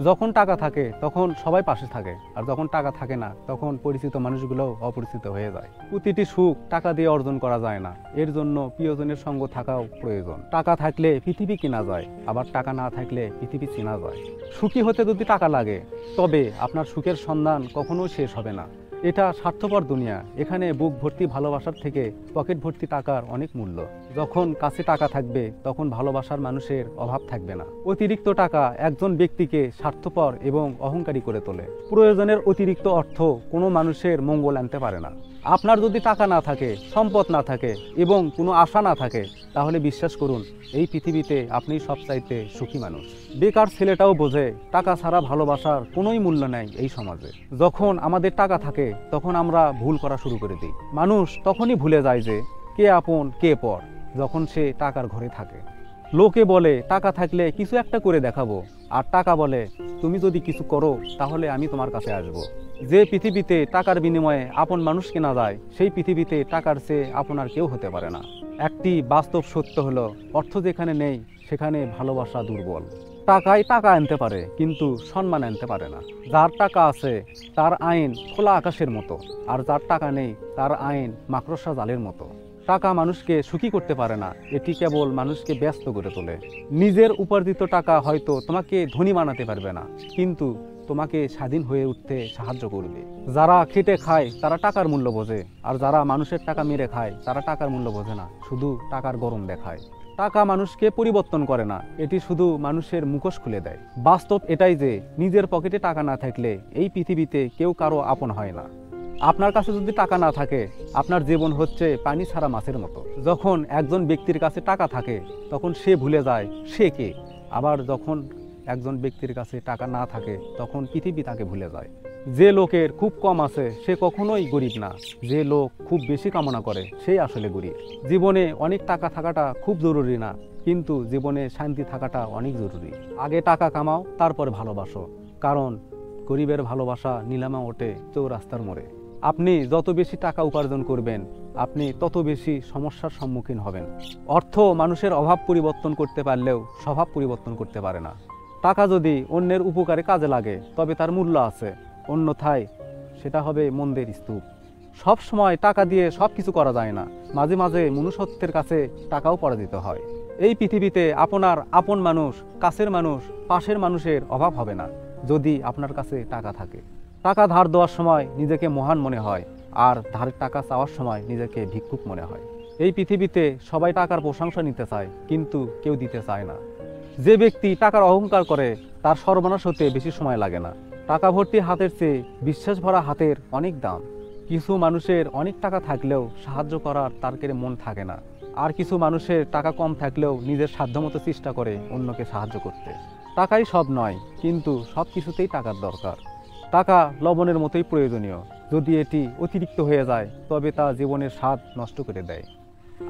যখন টাকা থাকে তখন সবাই পাশে থাকে, আর যখন টাকা থাকে না তখন পরিচিত মানুষগুলোও অপরিচিত হয়ে যায়। প্রতিটি সুখ টাকা দিয়ে অর্জন করা যায় না, এর জন্য প্রিয়জনের সঙ্গ থাকাও প্রয়োজন। টাকা থাকলে পৃথিবী কেনা যায়, আবার টাকা না থাকলে পৃথিবী চেনা যায়। সুখী হতে যদি টাকা লাগে, তবে আপনার সুখের সন্ধান কখনোই শেষ হবে না। এটা স্বার্থপর দুনিয়া, এখানে বুক ভর্তি ভালোবাসার থেকে পকেট ভর্তি টাকার অনেক মূল্য। যখন কাছে টাকা থাকবে তখন ভালোবাসার মানুষের অভাব থাকবে না। অতিরিক্ত টাকা একজন ব্যক্তিকে স্বার্থপর এবং অহংকারী করে তোলে। প্রয়োজনের অতিরিক্ত অর্থ কোনো মানুষের মঙ্গল আনতে পারে না। আপনার যদি টাকা না থাকে, সম্পদ না থাকে এবং কোনো আশা না থাকে, তাহলে বিশ্বাস করুন, এই পৃথিবীতে আপনি সবচাইতে সুখী মানুষ। বেকার ছেলেটাও বোঝে টাকা ছাড়া ভালোবাসার কোনোই মূল্য নেই এই সমাজে। যখন আমাদের টাকা থাকে তখন আমরা ভুল করা শুরু করে দিই। মানুষ তখনই ভুলে যায় যে কে আপন কে পর, যখন সে টাকার ঘরে থাকে। লোকে বলে টাকা থাকলে কিছু একটা করে দেখাবো, আর টাকা বলে তুমি যদি কিছু করো তাহলে আমি তোমার কাছে আসবো। যে পৃথিবীতে টাকার বিনিময়ে আপন মানুষ কেনা যায়, সেই পৃথিবীতে টাকার চেয়ে আপন আর কেউ হতে পারে না। একটি বাস্তব সত্য হলো, অর্থ যেখানে নেই সেখানে ভালোবাসা দুর্বল। টাকায় টাকা আনতে পারে কিন্তু সম্মান আনতে পারে না। যার টাকা আছে তার আইন খোলা আকাশের মতো, আর যার টাকা নেই তার আইন মাকড়সা জালের মতো। টাকা মানুষকে সুখী করতে পারে না, এটি কেবল মানুষকে ব্যস্ত করে তোলে। নিজের উপার্জিত টাকা হয়তো তোমাকে ধনী বানাতে পারবে না, কিন্তু তোমাকে স্বাধীন হয়ে উঠতে সাহায্য করবে। যারা খেটে খায় তারা টাকার মূল্য বোঝে, আর যারা মানুষের টাকা মেরে খায় তারা টাকার মূল্য বোঝে না, শুধু টাকার গরম দেখায়। টাকা মানুষকে পরিবর্তন করে না, এটি শুধু মানুষের মুখোশ খুলে দেয়। বাস্তব এটাই যে নিজের পকেটে টাকা না থাকলে এই পৃথিবীতে কেউ কারো আপন হয় না। আপনার কাছে যদি টাকা না থাকে, আপনার জীবন হচ্ছে পানি ছাড়া মাছের মতো। যখন একজন ব্যক্তির কাছে টাকা থাকে তখন সে ভুলে যায় সে কে, আবার যখন একজন ব্যক্তির কাছে টাকা না থাকে তখন পৃথিবী তাকে ভুলে যায়। যে লোকের খুব কম আছে সে কখনোই গরিব না, যে লোক খুব বেশি কামনা করে সেই আসলে গরিব। জীবনে অনেক টাকা থাকাটা খুব জরুরি না, কিন্তু জীবনে শান্তি থাকাটা অনেক জরুরি। আগে টাকা কামাও, তারপরে ভালোবাসো, কারণ গরিবের ভালোবাসা নিলামে ওঠে চৌরাস্তার মোড়ে। আপনি যত বেশি টাকা উপার্জন করবেন, আপনি তত বেশি সমস্যার সম্মুখীন হবেন। অর্থ মানুষের অভাব পরিবর্তন করতে পারলেও স্বভাব পরিবর্তন করতে পারে না। টাকা যদি অন্যের উপকারে কাজে লাগে তবে তার মূল্য আছে, অন্যথায় সেটা হবে মন্দের স্তূপ। সব সময় টাকা দিয়ে সব কিছু করা যায় না, মাঝে মাঝে মনুষ্যত্বের কাছে টাকাও পরাজিত হয়। এই পৃথিবীতে আপনার আপন মানুষ, কাছের মানুষ, পাশের মানুষের অভাব হবে না যদি আপনার কাছে টাকা থাকে। টাকা ধার দেওয়ার সময় নিজেকে মহান মনে হয়, আর ধারের টাকা চাওয়ার সময় নিজেকে ভিক্ষুক মনে হয়। এই পৃথিবীতে সবাই টাকার প্রশংসা নিতে চায়, কিন্তু কেউ দিতে চায় না। যে ব্যক্তি টাকার অহংকার করে তার সর্বনাশ হতে বেশি সময় লাগে না। টাকা ভর্তি হাতের চেয়ে বিশ্বাস ভরা হাতের অনেক দাম। কিছু মানুষের অনেক টাকা থাকলেও সাহায্য করার তার মন থাকে না, আর কিছু মানুষের টাকা কম থাকলেও নিজের সাধ্যমতো চেষ্টা করে অন্যকে সাহায্য করতে। টাকাই সব নয়, কিন্তু সব কিছুতেই টাকার দরকার। টাকা লবণের মতোই প্রয়োজনীয়, যদি এটি অতিরিক্ত হয়ে যায় তবে তা জীবনের স্বাদ নষ্ট করে দেয়।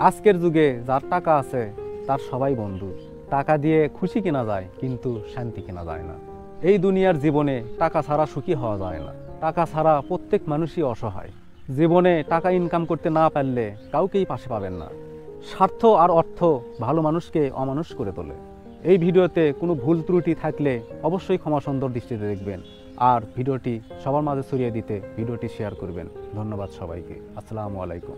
আজকের যুগে যার টাকা আছে তার সবাই বন্ধু। টাকা দিয়ে খুশি কেনা যায়, কিন্তু শান্তি কেনা যায় না। এই দুনিয়ার জীবনে টাকা ছাড়া সুখী হওয়া যায় না। টাকা ছাড়া প্রত্যেক মানুষই অসহায়। জীবনে টাকা ইনকাম করতে না পারলে কাউকেই পাশে পাবেন না। স্বার্থ আর অর্থ ভালো মানুষকে অমানুষ করে তোলে। এই ভিডিওতে কোনো ভুল ত্রুটি থাকলে অবশ্যই ক্ষমা সুন্দর দৃষ্টিতে দেখবেন, আর ভিডিওটি সবার মাঝে ছড়িয়ে দিতে ভিডিওটি শেয়ার করবেন। ধন্যবাদ সবাইকে। আসসালামু আলাইকুম।